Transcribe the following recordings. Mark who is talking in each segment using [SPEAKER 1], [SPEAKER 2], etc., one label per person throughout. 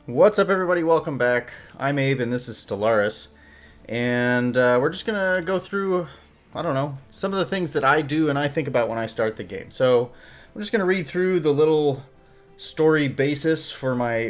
[SPEAKER 1] What's up, everybody? Welcome back. I'm Abe, and this is Stellaris. And we're just going to go through, I don't know, some of the things that I do and I think about when I start the game. So I'm just going to read through the little story basis for my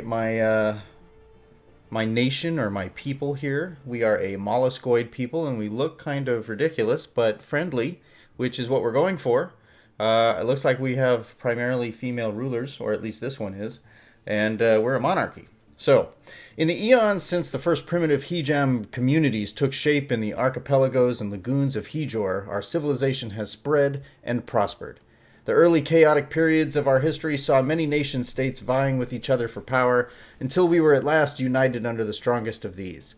[SPEAKER 1] nation or my people here. We are a molluscoid people, and we look kind of ridiculous, but friendly, which is what we're going for. It looks like we have primarily female rulers, or at least this one is, and we're a monarchy. So, in the eons since the first primitive Hejam communities took shape in the archipelagos and lagoons of Hejor, our civilization has spread and prospered. The early chaotic periods of our history saw many nation states vying with each other for power until we were at last united under the strongest of these.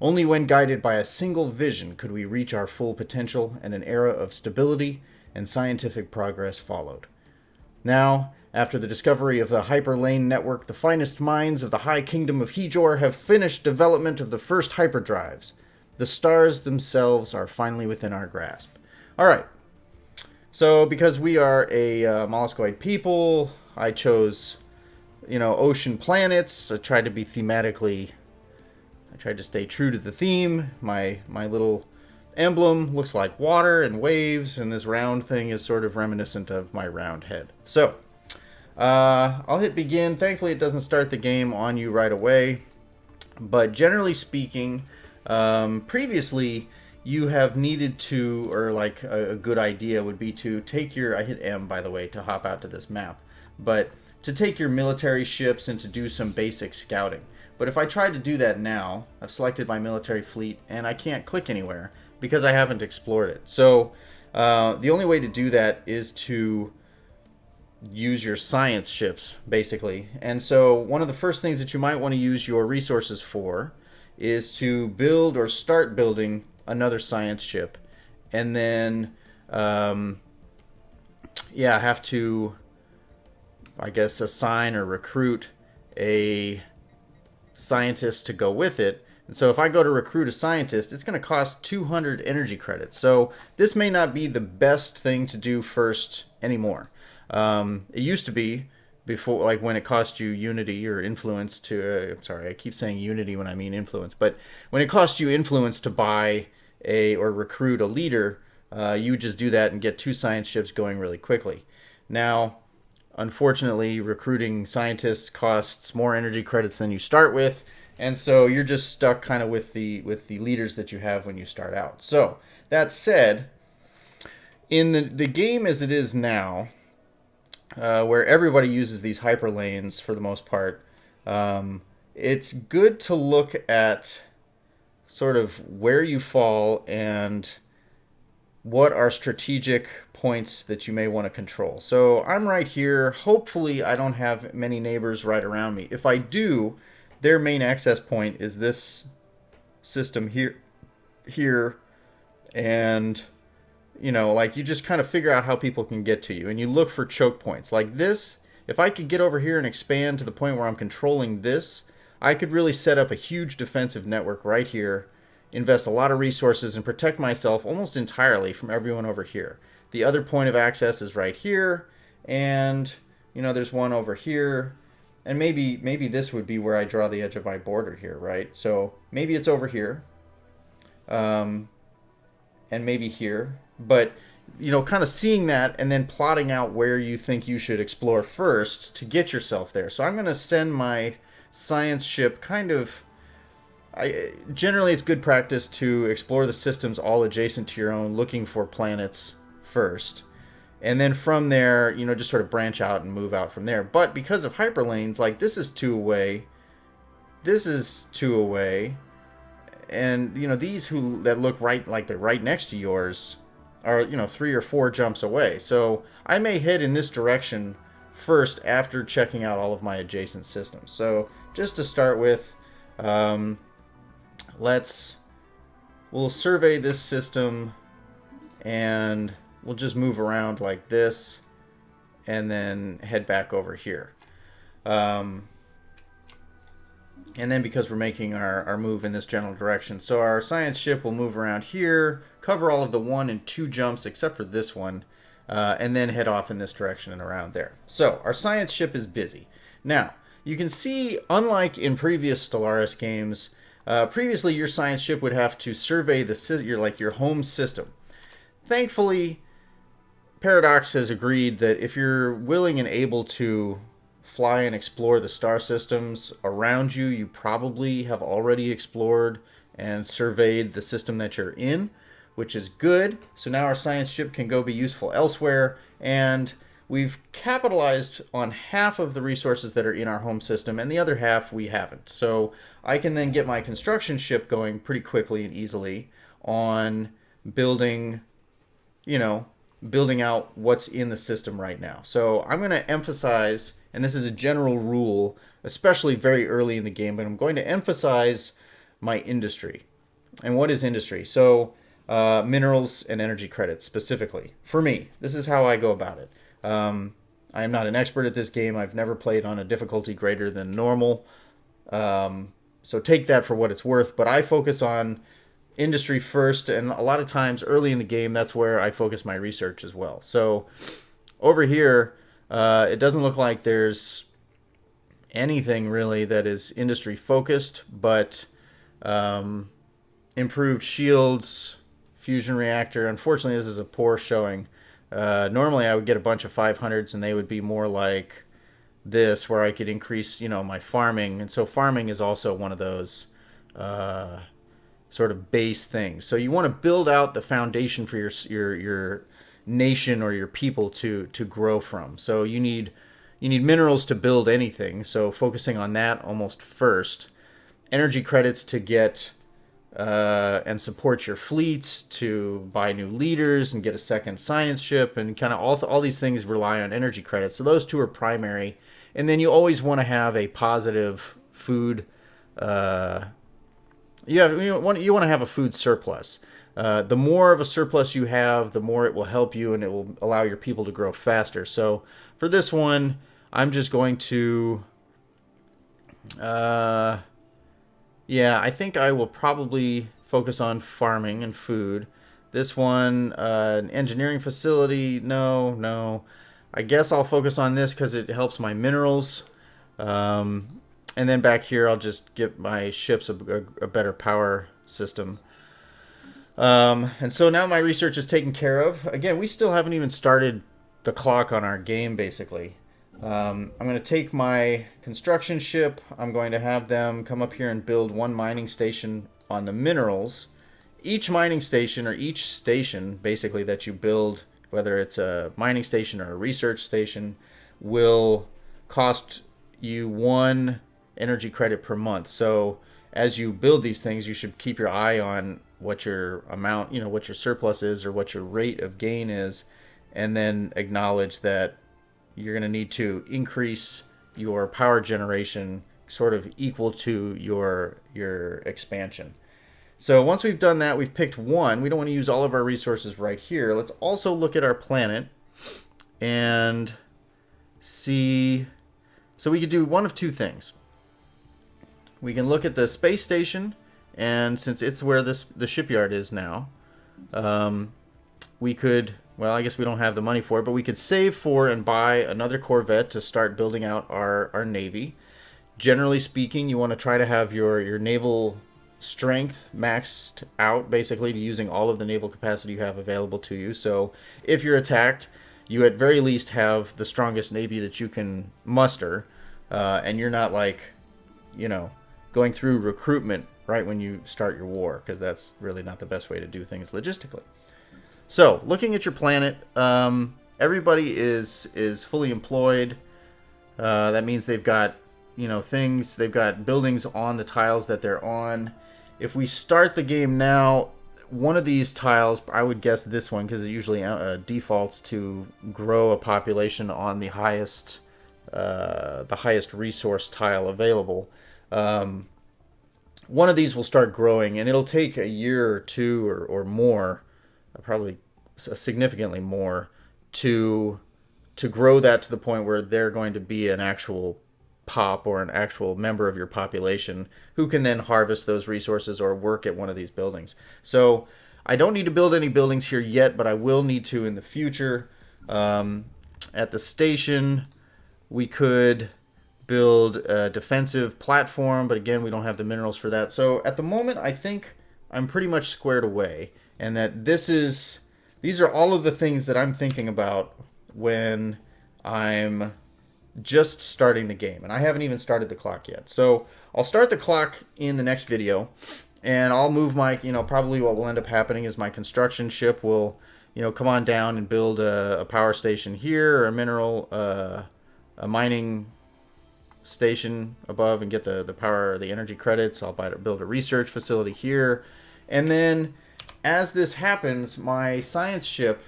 [SPEAKER 1] Only when guided by a single vision could we reach our full potential, and an era of stability and scientific progress followed. Now, after the discovery of the hyperlane network, the finest minds of the High Kingdom of Hejor have finished development of the first hyperdrives. The stars themselves are finally within our grasp. Alright, so because we are a molluscoid people, I chose, ocean planets. I tried to stay true to the theme. My little emblem looks like water and waves, and this round thing is sort of reminiscent of my round head. So, I'll hit begin. Thankfully, it doesn't start the game on you right away. But generally speaking, previously, you have needed to, or like a good idea would be to take your, I hit M, by the way, to hop out to this map, but to take your military ships and to do some basic scouting. But if I tried to do that now, I've selected my military fleet, and I can't click anywhere because I haven't explored it. So, the only way to do that is to use your science ships, basically. And so one of the first things that you might want to use your resources for is to build or start building another science ship. And then, have to, I guess, assign or recruit a scientist to go with it. And so if I go to recruit a scientist, it's going to cost 200 energy credits. So this may not be the best thing to do first anymore. It used to be before, like when it cost you unity or influence to, sorry, I keep saying unity when I mean influence, but when it cost you influence to buy or recruit a leader, you would just do that and get 2 science ships going really quickly. Now, unfortunately, recruiting scientists costs more energy credits than you start with, and so you're just stuck kind of with the leaders that you have when you start out. So, that said, in the game as it is now, where everybody uses these hyperlanes for the most part, it's good to look at sort of where you fall and what are strategic points that you may want to control. So I'm right here. Hopefully I don't have many neighbors right around me. If I do, their main access point is this system here, and you just kind of figure out how people can get to you, and you look for choke points. Like this, if I could get over here and expand to the point where I'm controlling this, I could really set up a huge defensive network right here, invest a lot of resources, and protect myself almost entirely from everyone over here. The other point of access is right here, and, there's one over here, and maybe this would be where I draw the edge of my border here, right? So maybe it's over here, and maybe here. But, kind of seeing that and then plotting out where you think you should explore first to get yourself there. So I'm going to send my science ship generally it's good practice to explore the systems all adjacent to your own, looking for planets first. And then from there, just sort of branch out and move out from there. But because of hyperlanes, like this is 2 away, this is 2 away, and, these that look right, like they're right next to yours, are 3 or 4 jumps away. So I may head in this direction first after checking out all of my adjacent systems. So just to start with, we'll survey this system, and we'll just move around like this and then head back over here. And then because we're making our move in this general direction, so our science ship will move around here, cover all of the 1 and 2 jumps except for this one, and then head off in this direction and around there. So our science ship is busy. Now, you can see, unlike in previous Stellaris games, previously your science ship would have to survey your home system. Thankfully, Paradox has agreed that if you're willing and able to fly and explore the star systems around you, you probably have already explored and surveyed the system that you're in, which is good. So now our science ship can go be useful elsewhere, and we've capitalized on half of the resources that are in our home system, and the other half we haven't. So I can then get my construction ship going pretty quickly and easily on building, building out what's in the system right now. So I'm going to emphasize, and this is a general rule, especially very early in the game, but I'm going to emphasize my industry. And what is industry? So minerals and energy credits specifically. For me, this is how I go about it. I am not an expert at this game. I've never played on a difficulty greater than normal. So take that for what it's worth. But I focus on industry first, and a lot of times early in the game, that's where I focus my research as well. So over here, it doesn't look like there's anything really that is industry focused, but improved shields, fusion reactor. Unfortunately, this is a poor showing. Normally I would get a bunch of 500s and they would be more like this, where I could increase, my farming. And so farming is also one of those sort of base things. So you want to build out the foundation for your nation or your people to grow from. So you need minerals to build anything. So focusing on that almost first. Energy credits to get and support your fleets, to buy new leaders and get a second science ship, and kind of all these things rely on energy credits. So those two are primary. And then you always want to have a positive food. You want to have a food surplus. The more of a surplus you have, the more it will help you, and it will allow your people to grow faster. So for this one, I'm just going to, I think I will probably focus on farming and food. This one, an engineering facility, no. I guess I'll focus on this because it helps my minerals. And then back here, I'll just get my ships a better power system. And so now my research is taken care of. Again, we still haven't even started the clock on our game, basically. I'm going to take my construction ship. I'm going to have them come up here and build one mining station on the minerals. Each mining station, or each station, basically, that you build, whether it's a mining station or a research station, will cost you 1 energy credit per month. So as you build these things, you should keep your eye on what your amount, what your surplus is, or what your rate of gain is, and then acknowledge that you're going to need to increase your power generation sort of equal to your expansion. So once we've done that, we've picked one. We don't want to use all of our resources right here. Let's also look at our planet and see. So we could do one of two things. We can look at the space station, and since it's where the shipyard is now, we could, well, I guess we don't have the money for it, but we could save for and buy another Corvette to start building out our Navy. Generally speaking, you want to try to have your naval strength maxed out, basically, to using all of the naval capacity you have available to you. So if you're attacked, you at very least have the strongest Navy that you can muster, and you're not going through recruitment right when you start your war, because that's really not the best way to do things logistically. So, looking at your planet, everybody is fully employed. That means they've got, they've got buildings on the tiles that they're on. If we start the game now, one of these tiles, I would guess this one, because it usually defaults to grow a population on the highest resource tile available. One of these will start growing, and it'll take a year or two or more, probably significantly more, to grow that to the point where they're going to be an actual pop or an actual member of your population who can then harvest those resources or work at one of these buildings. So I don't need to build any buildings here yet, but I will need to in the future. At the station, we could build a defensive platform, but again, we don't have the minerals for that. So at the moment, I think I'm pretty much squared away, and that these are all of the things that I'm thinking about when I'm just starting the game, and I haven't even started the clock yet. So I'll start the clock in the next video, and I'll move my, probably what will end up happening is my construction ship will, come on down and build a power station here, or a mineral, a mining station above, and get the power, the energy credits. I'll build a research facility here, and then as this happens, my science ship,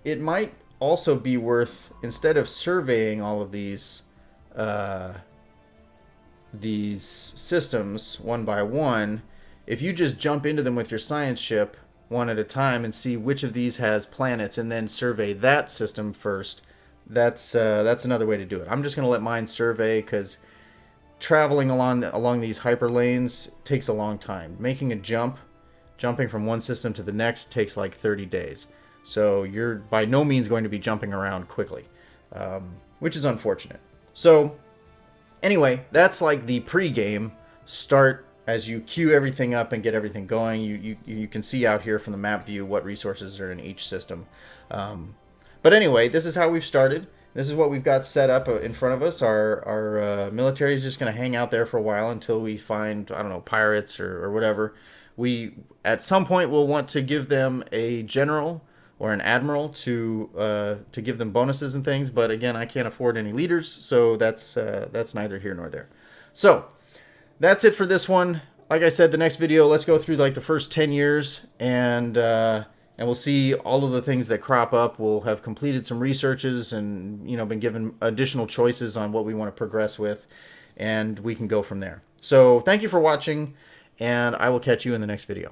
[SPEAKER 1] it might also be worth, instead of surveying all of these systems one by one, if you just jump into them with your science ship one at a time and see which of these has planets, and then survey that system first. That's another way to do it. I'm just going to let mine survey, because traveling along these hyperlanes takes a long time. Making a jumping from one system to the next takes like 30 days. So you're by no means going to be jumping around quickly, which is unfortunate. So anyway, that's like the pre-game start. As you queue everything up and get everything going, you can see out here from the map view what resources are in each system. But anyway, this is how we've started. This is what we've got set up in front of us. Our military is just going to hang out there for a while until we find, I don't know, pirates or whatever. We, at some point, will want to give them a general or an admiral to give them bonuses and things. But again, I can't afford any leaders, so that's neither here nor there. So that's it for this one. Like I said, the next video, let's go through like the first 10 years, and we'll see all of the things that crop up. We'll have completed some researches and been given additional choices on what we want to progress with, and we can go from there. So thank you for watching, and I will catch you in the next video.